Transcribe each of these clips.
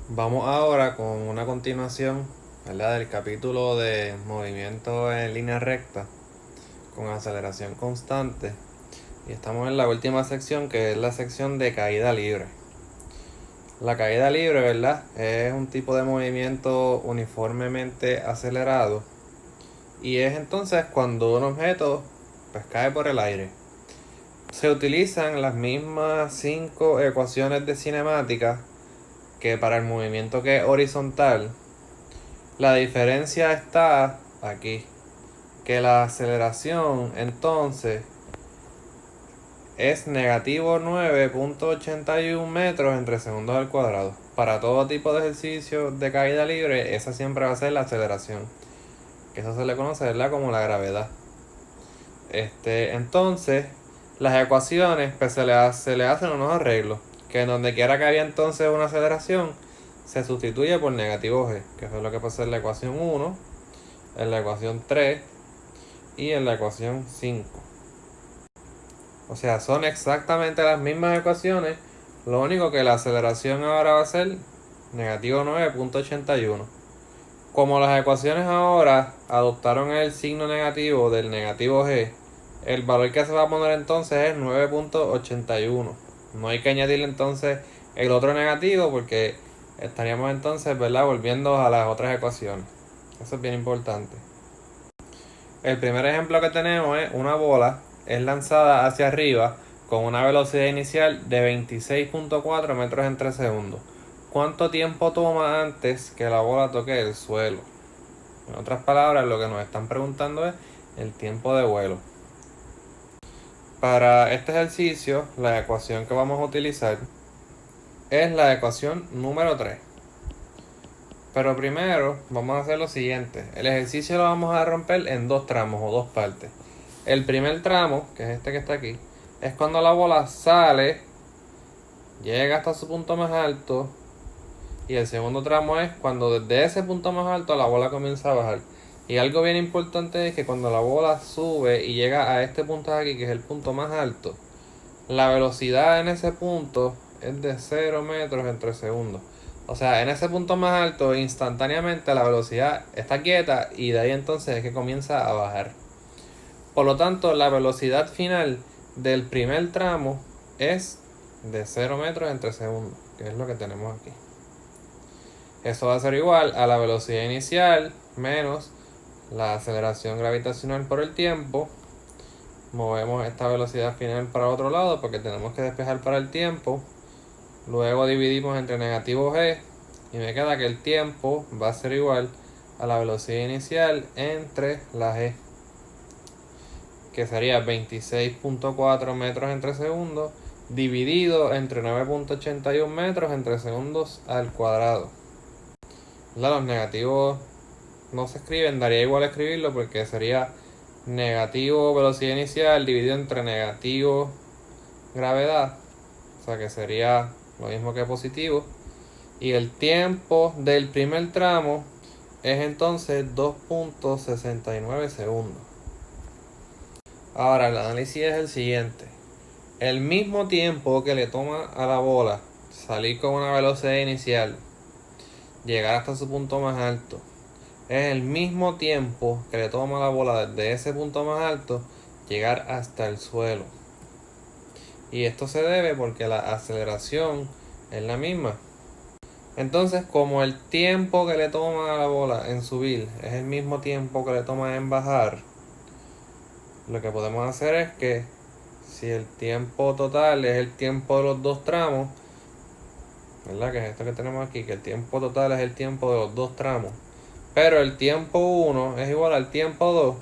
Vamos ahora con una continuación, ¿verdad?, del capítulo de movimiento en línea recta con aceleración constante. Y estamos en la última sección, que es la sección de caída libre. La caída libre, ¿verdad?, es un tipo de movimiento uniformemente acelerado. Y es entonces cuando un objeto pues cae por el aire. Se utilizan las mismas 5 ecuaciones de cinemática que para el movimiento que es horizontal. La diferencia está aquí, que la aceleración entonces es negativo 9.81 metros entre segundos al cuadrado. Para todo tipo de ejercicio de caída libre, esa siempre va a ser la aceleración, que eso se le conoce, ¿verdad?, como la gravedad. Entonces, las ecuaciones pues se le hacen unos arreglos, que en donde quiera que haya entonces una aceleración, se sustituye por negativo g, que eso es lo que pasa en la ecuación 1, en la ecuación 3 y en la ecuación 5. O sea, son exactamente las mismas ecuaciones, lo único que la aceleración ahora va a ser negativo 9.81. Como las ecuaciones ahora adoptaron el signo negativo del negativo g, el valor que se va a poner entonces es 9.81. No hay que añadirle entonces el otro negativo, porque estaríamos entonces, ¿verdad?, volviendo a las otras ecuaciones. Eso es bien importante. El primer ejemplo que tenemos es una bola es lanzada hacia arriba con una velocidad inicial de 26.4 metros en 3 segundos. ¿Cuánto tiempo toma antes que la bola toque el suelo? En otras palabras, lo que nos están preguntando es el tiempo de vuelo. Para este ejercicio, la ecuación que vamos a utilizar es la ecuación número 3. Pero primero vamos a hacer lo siguiente. El ejercicio lo vamos a romper en dos tramos o dos partes. El primer tramo, que es este que está aquí, es cuando la bola sale, llega hasta su punto más alto. Y el segundo tramo es cuando desde ese punto más alto la bola comienza a bajar. Y algo bien importante es que cuando la bola sube y llega a este punto de aquí, que es el punto más alto, la velocidad en ese punto es de 0 metros en 3 segundos. O sea, en ese punto más alto, instantáneamente la velocidad está quieta y de ahí entonces es que comienza a bajar. Por lo tanto, la velocidad final del primer tramo es de 0 metros en 3 segundos, que es lo que tenemos aquí. Eso va a ser igual a la velocidad inicial menos la aceleración gravitacional por el tiempo. Movemos esta velocidad final para el otro lado porque tenemos que despejar para el tiempo. Luego dividimos entre negativo g y me queda que el tiempo va a ser igual a la velocidad inicial entre la g, que sería 26.4 metros en 3 segundos dividido entre 9.81 metros en 3 segundos al cuadrado. Los negativos no se escriben, daría igual escribirlo porque sería negativo velocidad inicial dividido entre negativo gravedad, o sea que sería lo mismo que positivo. Y el tiempo del primer tramo es entonces 2.69 segundos. Ahora el análisis es el siguiente. El mismo tiempo que le toma a la bola salir con una velocidad inicial, llegar hasta su punto más alto, es el mismo tiempo que le toma a la bola desde ese punto más alto llegar hasta el suelo. Y esto se debe porque la aceleración es la misma. Entonces, como el tiempo que le toma a la bola en subir es el mismo tiempo que le toma en bajar, lo que podemos hacer es que si el tiempo total es el tiempo de los dos tramos, ¿verdad?, que es esto que tenemos aquí, que el tiempo total es el tiempo de los dos tramos, pero el tiempo 1 es igual al tiempo 2,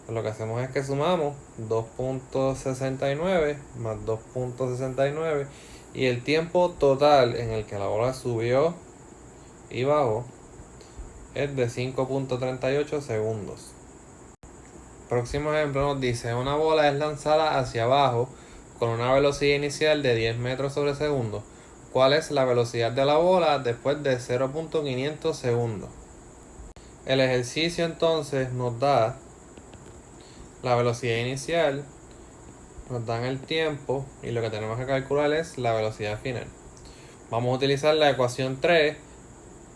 pues lo que hacemos es que sumamos 2.69 más 2.69 y el tiempo total en el que la bola subió y bajó es de 5.38 segundos. Próximo ejemplo nos dice: una bola es lanzada hacia abajo con una velocidad inicial de 10 metros sobre segundo. ¿Cuál es la velocidad de la bola después de 0.500 segundos? El ejercicio entonces nos da la velocidad inicial, nos dan el tiempo y lo que tenemos que calcular es la velocidad final. Vamos a utilizar la ecuación 3,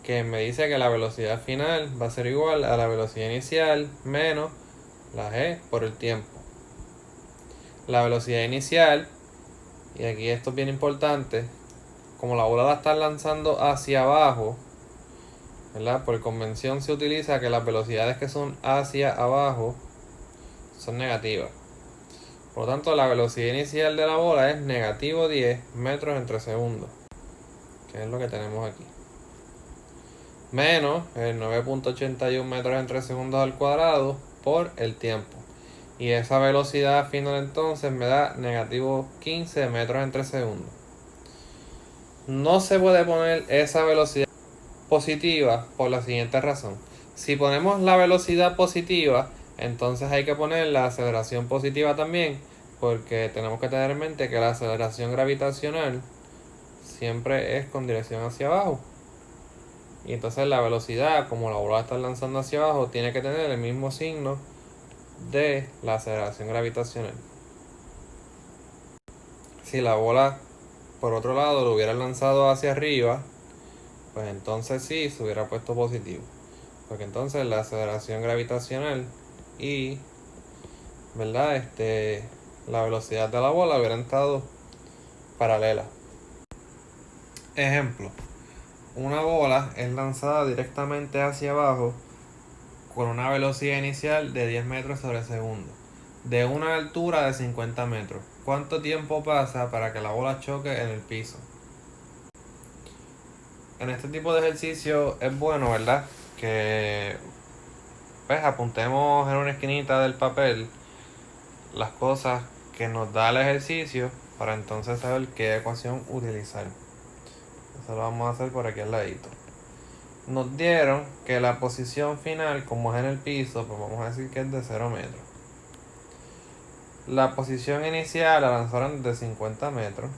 que me dice que la velocidad final va a ser igual a la velocidad inicial menos la g por el tiempo. La velocidad inicial, y aquí esto es bien importante, como la bola la están lanzando hacia abajo, ¿verdad? Por convención se utiliza que las velocidades que son hacia abajo son negativas. Por lo tanto, la velocidad inicial de la bola es negativo 10 metros entre segundos, que es lo que tenemos aquí. Menos el 9.81 metros entre segundos al cuadrado por el tiempo. Y esa velocidad final entonces me da negativo 15 metros entre segundos. No se puede poner esa velocidad positiva por la siguiente razón. Si ponemos la velocidad positiva, entonces hay que poner la aceleración positiva también, porque tenemos que tener en mente que la aceleración gravitacional siempre es con dirección hacia abajo. Y entonces la velocidad, como la bola está lanzando hacia abajo, tiene que tener el mismo signo de la aceleración gravitacional. Si la bola, por otro lado, lo hubiera lanzado hacia arriba, pues entonces sí se hubiera puesto positivo. Porque entonces la aceleración gravitacional y, ¿verdad? La velocidad de la bola hubieran estado paralelas. Ejemplo, una bola es lanzada directamente hacia abajo con una velocidad inicial de 10 metros sobre segundo, de una altura de 50 metros. ¿Cuánto tiempo pasa para que la bola choque en el piso? En este tipo de ejercicio es bueno, ¿verdad? Que pues apuntemos en una esquinita del papel las cosas que nos da el ejercicio para entonces saber qué ecuación utilizar. Eso lo vamos a hacer por aquí al ladito. Nos dieron que la posición final, como es en el piso, pues vamos a decir que es de 0 metros. La posición inicial la lanzaron de 50 metros.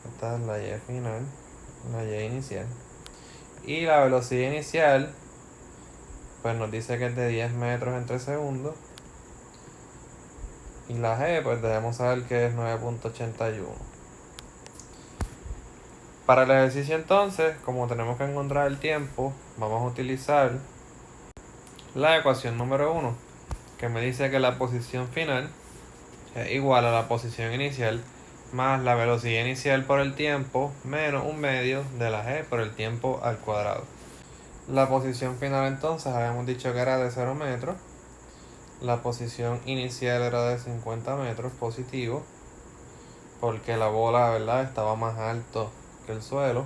Esta es la Y final, la Y inicial. Y la velocidad inicial, pues nos dice que es de 10 metros entre segundos. Y la G, pues debemos saber que es 9.81. Para el ejercicio entonces, como tenemos que encontrar el tiempo, vamos a utilizar la ecuación número 1, que me dice que la posición final es igual a la posición inicial más la velocidad inicial por el tiempo menos un medio de la g por el tiempo al cuadrado. La posición final entonces habíamos dicho que era de 0 metros. La posición inicial era de 50 metros positivo, porque la bola, ¿verdad?, estaba más alto que el suelo.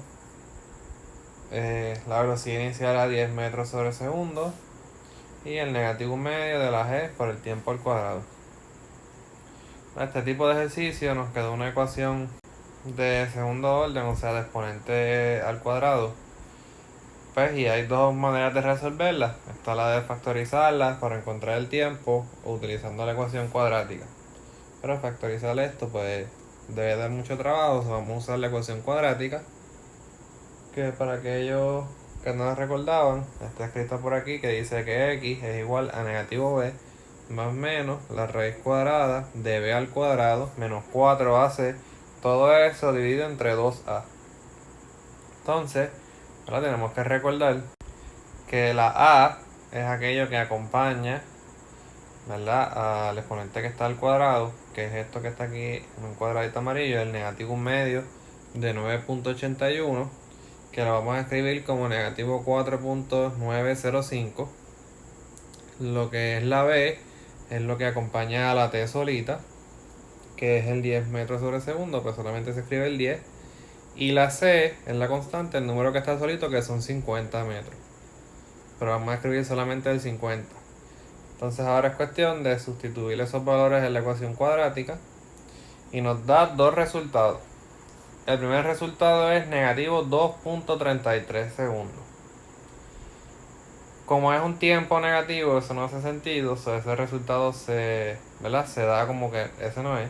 La velocidad inicial era 10 metros sobre segundo y el negativo medio de la g por el tiempo al cuadrado. Para este tipo de ejercicio nos quedó una ecuación de segundo orden, o sea, de exponente al cuadrado. Pues, y hay dos maneras de resolverla. Está la de factorizarla para encontrar el tiempo o utilizando la ecuación cuadrática. Pero factorizar esto pues debe dar mucho trabajo, o sea, vamos a usar la ecuación cuadrática, que para aquellos que no la recordaban, está escrita por aquí, que dice que x es igual a negativo b más menos la raíz cuadrada de b al cuadrado menos 4ac, todo eso dividido entre 2a. Entonces, ahora tenemos que recordar que la a es aquello que acompaña, ¿verdad?, al exponente que está al cuadrado, que es esto que está aquí en un cuadradito amarillo, el negativo medio de 9.81, que lo vamos a escribir como negativo 4.905. Lo que es la b es lo que acompaña a la t solita, que es el 10 metros sobre segundo, pues solamente se escribe el 10. Y la c es la constante, el número que está solito, que son 50 metros. Pero vamos a escribir solamente el 50. Entonces ahora es cuestión de sustituir esos valores en la ecuación cuadrática y nos da dos resultados. El primer resultado es negativo 2.33 segundos. Como es un tiempo negativo, eso no hace sentido, o sea, ese resultado ¿verdad?, se da como que ese no es.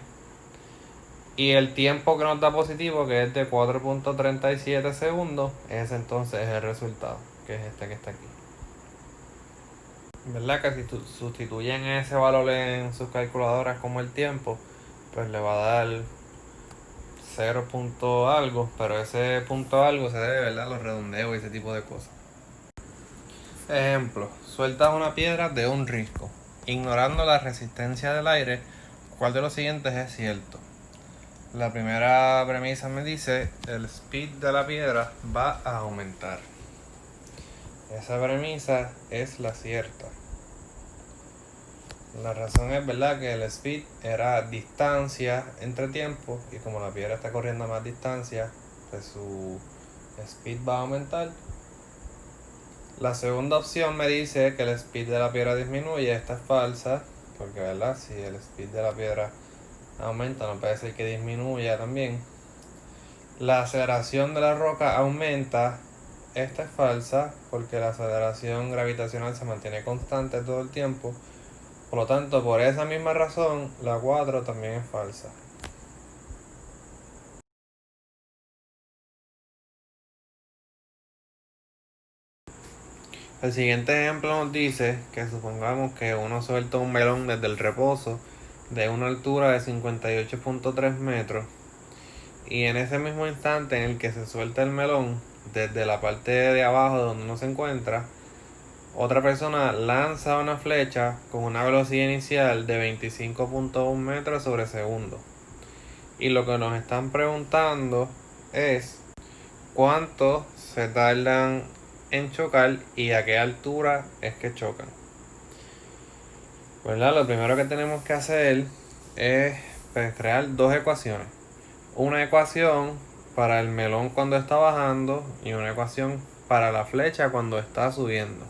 Y el tiempo que nos da positivo, que es de 4.37 segundos, ese entonces es el resultado, que es este que está aquí. ¿Verdad? Que si sustituyen ese valor en sus calculadoras como el tiempo, pues le va a dar 0 punto algo, pero ese punto algo se debe, ¿verdad?, a los redondeos y ese tipo de cosas. Ejemplo, sueltas una piedra de un risco. Ignorando la resistencia del aire, ¿cuál de los siguientes es cierto? La primera premisa me dice, el speed de la piedra va a aumentar. Esa premisa es la cierta. La razón es, ¿verdad?, que el speed era distancia entre tiempos, y como la piedra está corriendo a más distancia, pues su speed va a aumentar. La segunda opción me dice que el speed de la piedra disminuye. Esta es falsa, porque, ¿verdad?, si el speed de la piedra aumenta, no puede ser que disminuya también. La aceleración de la roca aumenta. Esta es falsa, porque la aceleración gravitacional se mantiene constante todo el tiempo. Por lo tanto, por esa misma razón, la 4 también es falsa. El siguiente ejemplo nos dice que supongamos que uno suelta un melón desde el reposo de una altura de 58.3 metros, y en ese mismo instante en el que se suelta el melón, desde la parte de abajo donde uno se encuentra, otra persona lanza una flecha con una velocidad inicial de 25.1 metros sobre segundo. Y lo que nos están preguntando es cuánto se tardan en chocar y a qué altura es que chocan. ¿Verdad? Lo primero que tenemos que hacer es, pues, crear dos ecuaciones. Una ecuación para el melón cuando está bajando y una ecuación para la flecha cuando está subiendo.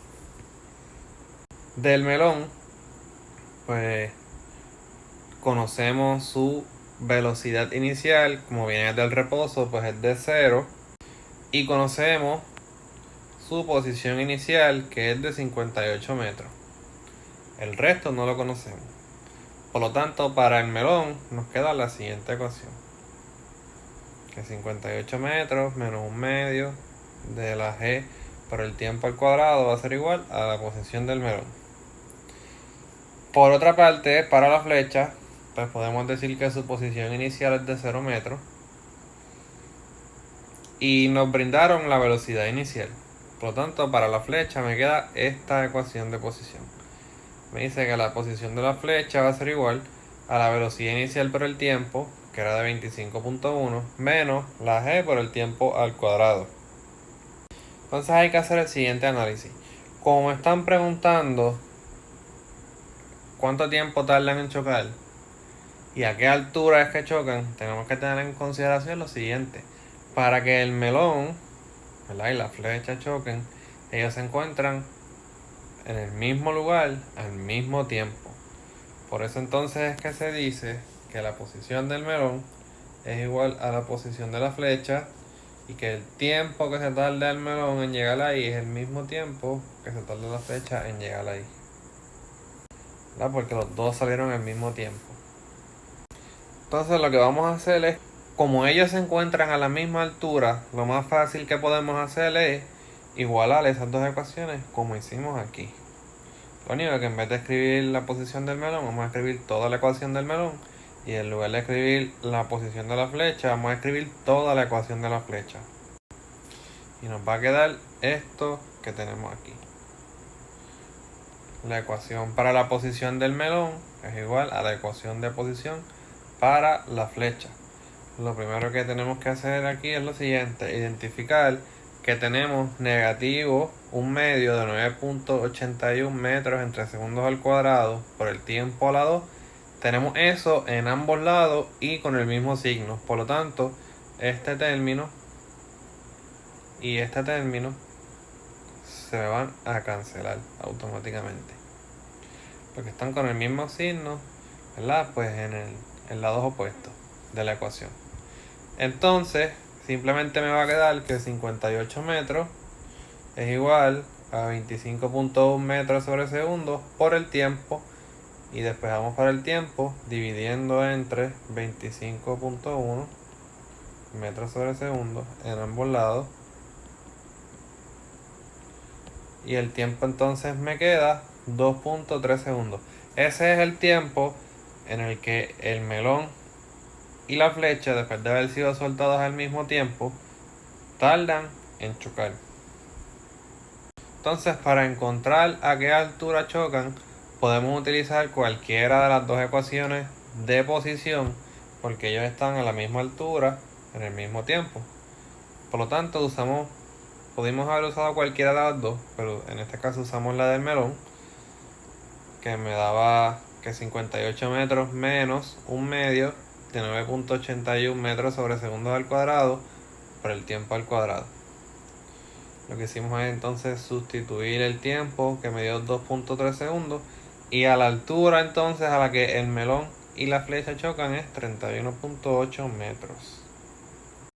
Del melón, pues conocemos su velocidad inicial, como viene del reposo, pues es de 0. Y conocemos su posición inicial, que es de 58 metros. El resto no lo conocemos. Por lo tanto, para el melón nos queda la siguiente ecuación, que 58 metros menos un medio de la g por el tiempo al cuadrado va a ser igual a la posición del melón. Por otra parte, para la flecha, pues podemos decir que su posición inicial es de 0 metros y nos brindaron la velocidad inicial. Por lo tanto, para la flecha me queda esta ecuación de posición. Me dice que la posición de la flecha va a ser igual a la velocidad inicial por el tiempo, que era de 25.1, menos la g por el tiempo al cuadrado. Entonces hay que hacer el siguiente análisis. Como me están preguntando cuánto tiempo tardan en chocar y a qué altura es que chocan, tenemos que tener en consideración lo siguiente. Para que el melón, ¿verdad?, y la flecha choquen, ellos se encuentran en el mismo lugar al mismo tiempo. Por eso entonces es que se dice que la posición del melón es igual a la posición de la flecha y que el tiempo que se tarda el melón en llegar ahí es el mismo tiempo que se tarda la flecha en llegar ahí, ¿verdad?, porque los dos salieron al mismo tiempo. Entonces lo que vamos a hacer es, como ellos se encuentran a la misma altura, lo más fácil que podemos hacer es igualar esas dos ecuaciones como hicimos aquí. Lo único que en vez de escribir la posición del melón, vamos a escribir toda la ecuación del melón, y en lugar de escribir la posición de la flecha, vamos a escribir toda la ecuación de la flecha. Y nos va a quedar esto que tenemos aquí. La ecuación para la posición del melón es igual a la ecuación de posición para la flecha. Lo primero que tenemos que hacer aquí es lo siguiente: identificar que tenemos negativo un medio de 9.81 metros entre segundos al cuadrado por el tiempo a la 2. Tenemos eso en ambos lados y con el mismo signo. Por lo tanto, este término y este término se me van a cancelar automáticamente, porque están con el mismo signo, ¿verdad?, pues en el lado opuesto de la ecuación. Entonces, simplemente me va a quedar que 58 metros es igual a 25.1 metros sobre segundo por el tiempo, y despejamos para el tiempo dividiendo entre 25.1 metros sobre segundo en ambos lados, y el tiempo entonces me queda 2.3 segundos. Ese es el tiempo en el que el melón y la flecha, después de haber sido soltados al mismo tiempo, tardan en chocar. Entonces, para encontrar a qué altura chocan, podemos utilizar cualquiera de las dos ecuaciones de posición, porque ellos están a la misma altura en el mismo tiempo. Por lo tanto, pudimos haber usado cualquiera de las dos, pero en este caso usamos la del melón, que me daba que 58 metros menos un medio de 9.81 metros sobre segundos al cuadrado por el tiempo al cuadrado. Lo que hicimos es entonces sustituir el tiempo, que me dio 2.3 segundos, y a la altura entonces a la que el melón y la flecha chocan es 31.8 metros.